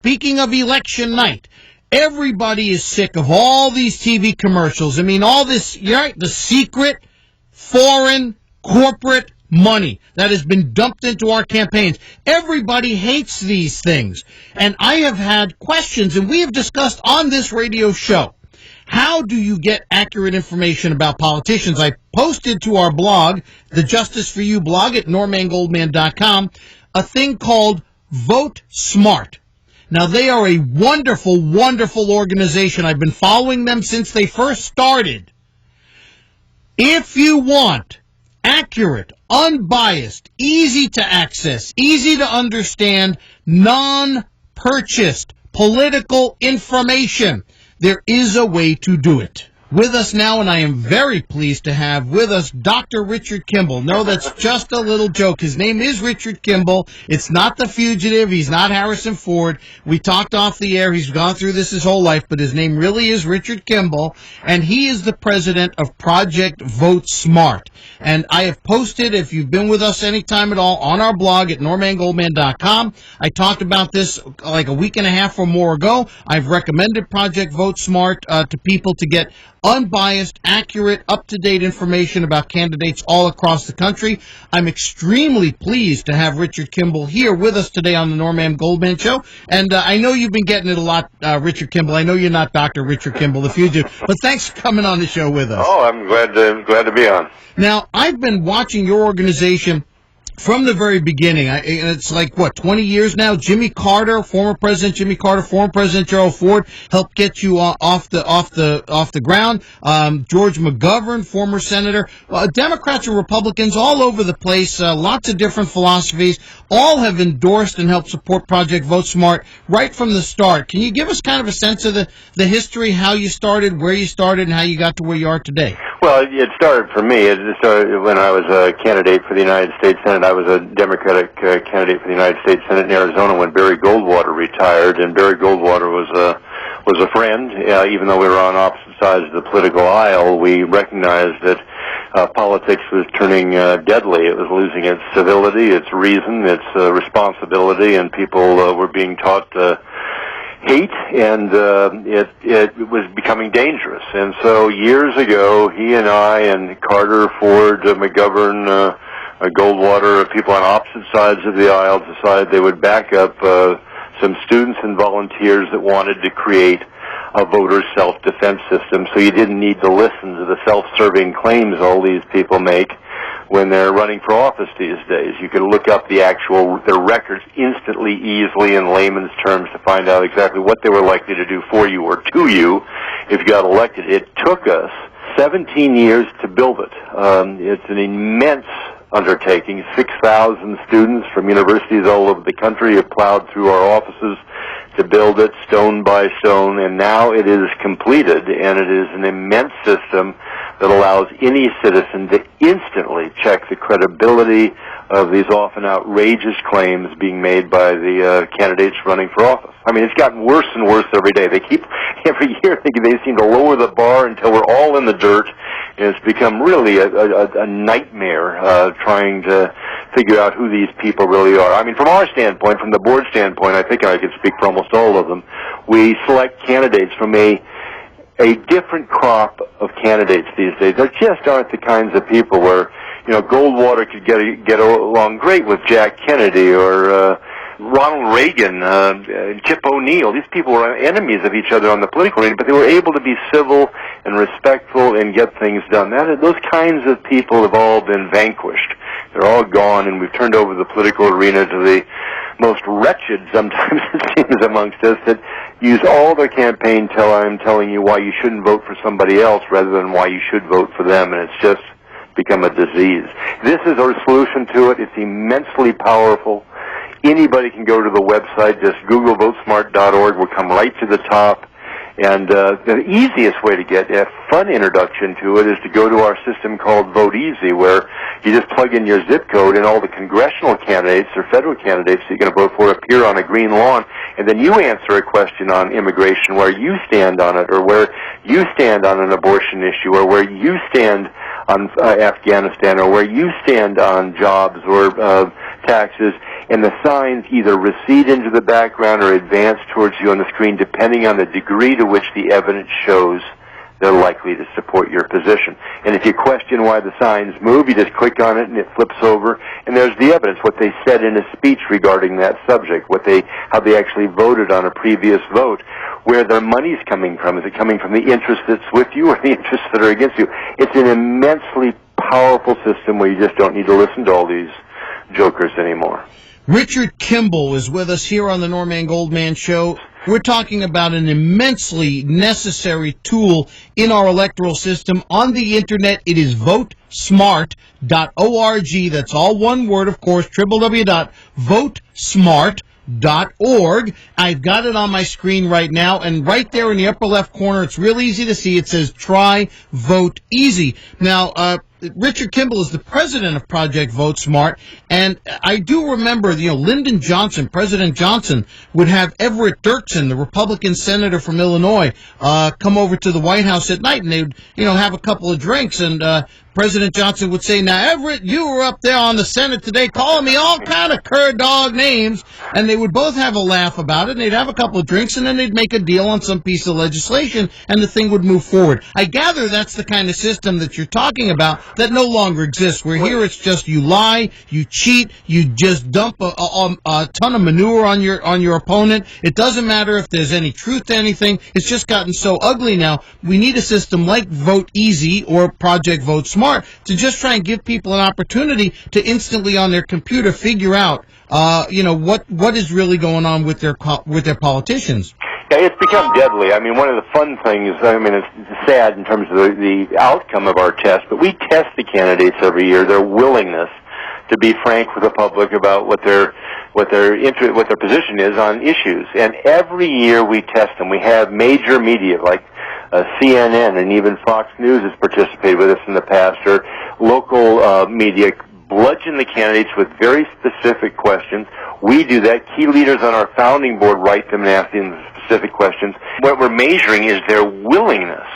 speaking of election night, everybody is sick of all these TV commercials. I mean, all this, right, the secret, foreign, corporate money that has been dumped into our campaigns. Everybody hates these things. And I have had questions, and we have discussed on this radio show, how do you get accurate information about politicians? I posted to our blog, the Justice for You blog at normangoldman.com, a thing called Vote Smart. Now, they are a wonderful, wonderful organization. I've been following them since they first started. If you want accurate, unbiased, easy to access, easy to understand, non-purchased political information, there is a way to do it. With us now, and I am very pleased to have with us Dr. Richard Kimball. No, that's just a little joke. His name is Richard Kimball. It's not the fugitive. He's not Harrison Ford. We talked off the air. He's gone through this his whole life, but his name really is Richard Kimball, and he is the president of Project Vote Smart. And I have posted, if you've been with us any time at all, on our blog at normangoldman.com. I talked about this like a week and a half or more ago. I've recommended Project Vote Smart to people to get unbiased, accurate, up-to-date information about candidates all across the country. I'm extremely pleased to have Richard Kimball here with us today on the Norman Goldman Show. And I know you've been getting it a lot, Richard Kimball. I know you're not Dr. Richard Kimball, the fugitive, but thanks for coming on the show with us. Oh, I'm glad to be on. Now, I've been watching your organization from the very beginning. It's like, 20 years now? Jimmy Carter, former President Jimmy Carter, former President Gerald Ford helped get you off the ground. George McGovern, former senator. Democrats and Republicans all over the place, lots of different philosophies, all have endorsed and helped support Project Vote Smart right from the start. Can you give us kind of a sense of the history, how you started, where you started, and how you got to where you are today? Well, it started for me. It started when I was a candidate for the United States Senate. I was a Democratic candidate for the United States Senate in Arizona when Barry Goldwater retired, and Barry Goldwater was a friend. Even though we were on opposite sides of the political aisle, we recognized that politics was turning deadly. It was losing its civility, its reason, its responsibility, and people were being taught to hate, and it was becoming dangerous. And so years ago, he and I and Carter, Ford, McGovern, Goldwater, people on opposite sides of the aisle decided they would back up some students and volunteers that wanted to create a voter self-defense system, so you didn't need to listen to the self-serving claims all these people make when they're running for office these days. You could look up their records instantly, easily, in layman's terms to find out exactly what they were likely to do for you or to you if you got elected. It took us 17 years to build it. It's an immense undertaking. 6,000 students from universities all over the country have plowed through our offices to build it stone by stone, and now it is completed, and it is an immense system that allows any citizen to instantly check the credibility of these often outrageous claims being made by the candidates running for office. I mean, it's gotten worse and worse every day. Every year they seem to lower the bar until we're all in the dirt, and it's become really a nightmare trying to figure out who these people really are. I mean, from our standpoint, from the board standpoint, I think I could speak for almost all of them, we select candidates from a different crop of candidates these days. There just aren't the kinds of people where, Goldwater could get along great with Jack Kennedy or Ronald Reagan, Chip O'Neill. These people were enemies of each other on the political arena, but they were able to be civil and respectful and get things done. Those kinds of people have all been vanquished. They're all gone, and we've turned over the political arena to the most wretched, sometimes it seems, amongst us, that use all their campaign time telling you why you shouldn't vote for somebody else rather than why you should vote for them, and it's just become a disease. This is our solution to it. It's immensely powerful. Anybody can go to the website. Just Google votesmart.org. We'll come right to the top. And the easiest way to get a fun introduction to it is to go to our system called VoteEasy, where you just plug in your zip code and all the congressional candidates or federal candidates you're going to vote for appear on a green lawn, and then you answer a question on immigration, where you stand on it, or where you stand on an abortion issue, or where you stand on Afghanistan, or where you stand on jobs or taxes, and the signs either recede into the background or advance towards you on the screen, depending on the degree to which the evidence shows they're likely to support your position. And if you question why the signs move, you just click on it and it flips over, and there's the evidence, what they said in a speech regarding that subject, how they actually voted on a previous vote, where their money's coming from. Is it coming from the interest that's with you or the interests that are against you? It's an immensely powerful system where you just don't need to listen to all these jokers anymore. Richard Kimball is with us here on the Norman Goldman Show. We're talking about an immensely necessary tool in our electoral system. On the Internet, it is votesmart.org. That's all one word, of course, www.votesmart.org. I've got it on my screen right now, and right there in the upper left corner, it's real easy to see. It says, try VoteEasy. Now, Richard Kimball is the president of Project Vote Smart, and I do remember, Lyndon Johnson, President Johnson, would have Everett Dirksen, the Republican senator from Illinois, come over to the White House at night, and they would, have a couple of drinks, and President Johnson would say, now, Everett, you were up there on the Senate today calling me all kind of cur dog names, and they would both have a laugh about it, and they'd have a couple of drinks, and then they'd make a deal on some piece of legislation, and the thing would move forward. I gather that's the kind of system that you're talking about that no longer exists. Where here it's just you lie, you cheat, you just dump a ton of manure on your opponent. It doesn't matter if there's any truth to anything. It's just gotten so ugly now. We need a system like VoteEasy or Project Vote Smart to just try and give people an opportunity to instantly on their computer figure out what is really going on with their politicians. Yeah, it's become deadly. I mean, one of the fun things, it's sad in terms of the outcome of our test, but we test the candidates every year, their willingness to be frank with the public about what their position is on issues. And every year we test them. We have major media like CNN and even Fox News has participated with us in the past, or local media bludgeon the candidates with very specific questions. We do that. Key leaders on our founding board write them and ask them specific questions. What we're measuring is their willingness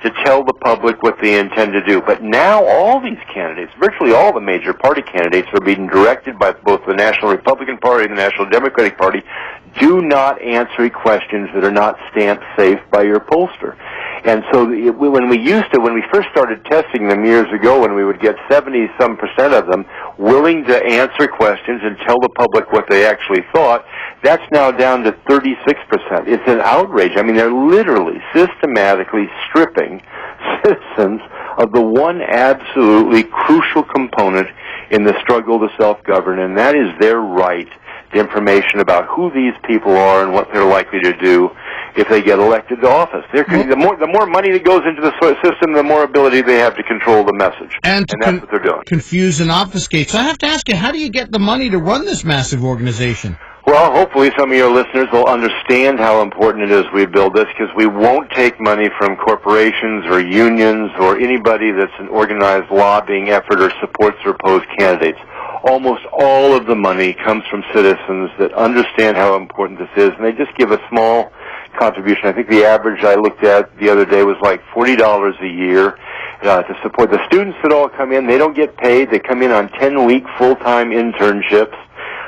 to tell the public what they intend to do. But now all these candidates, virtually all the major party candidates, are being directed by both the National Republican Party and the National Democratic Party, do not answer questions that are not stamped safe by your pollster. And so when we first started testing them years ago, when we would get 70-some% of them willing to answer questions and tell the public what they actually thought, that's now down to 36%. It's an outrage. I mean, they're literally systematically stripping citizens of the one absolutely crucial component in the struggle to self-govern, and that is their right to information about who these people are and what they're likely to do if they get elected to office. The more money that goes into the system, the more ability they have to control the message. And that's what they're doing. Confuse and obfuscate. So I have to ask you, how do you get the money to run this massive organization? Well, hopefully some of your listeners will understand how important it is we build this, because we won't take money from corporations or unions or anybody that's an organized lobbying effort or supports or opposes candidates. Almost all of the money comes from citizens that understand how important this is, and they just give a small contribution. I think the average I looked at the other day was like $40 a year to support the students that all come in. They don't get paid. They come in on 10-week full-time internships.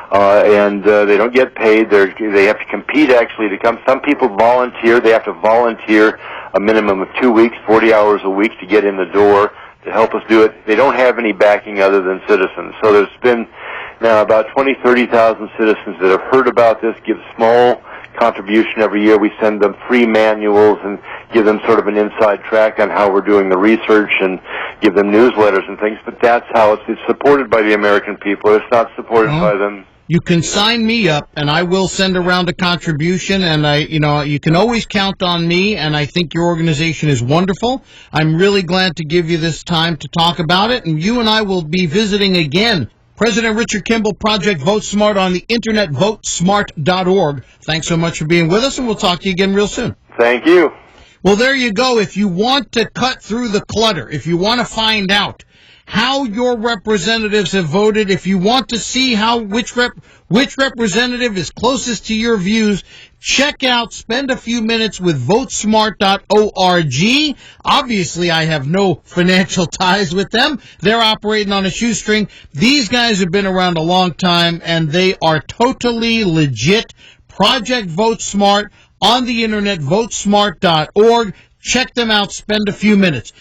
And they don't get paid. They have to compete actually to come. Some people volunteer. They have to volunteer a minimum of 2 weeks, 40 hours a week to get in the door to help us do it. They don't have any backing other than citizens. So there's been now about 30,000 citizens that have heard about this, give small contribution every year. We send them free manuals and give them sort of an inside track on how we're doing the research and give them newsletters and things. But that's how it's supported by the American people. It's not supported by them. You can sign me up, and I will send around a contribution, and you can always count on me, and I think your organization is wonderful. I'm really glad to give you this time to talk about it, and you and I will be visiting again. President Richard Kimball, Project Vote Smart on the Internet, votesmart.org. Thanks so much for being with us, and we'll talk to you again real soon. Thank you. Well, there you go. If you want to cut through the clutter, if you want to find out how your representatives have voted, if you want to see which representative is closest to your views, check out, spend a few minutes with votesmart.org. Obviously, I have no financial ties with them. They're operating on a shoestring. These guys have been around a long time, and they are totally legit. Project Vote Smart on the internet, votesmart.org. Check them out. Spend a few minutes.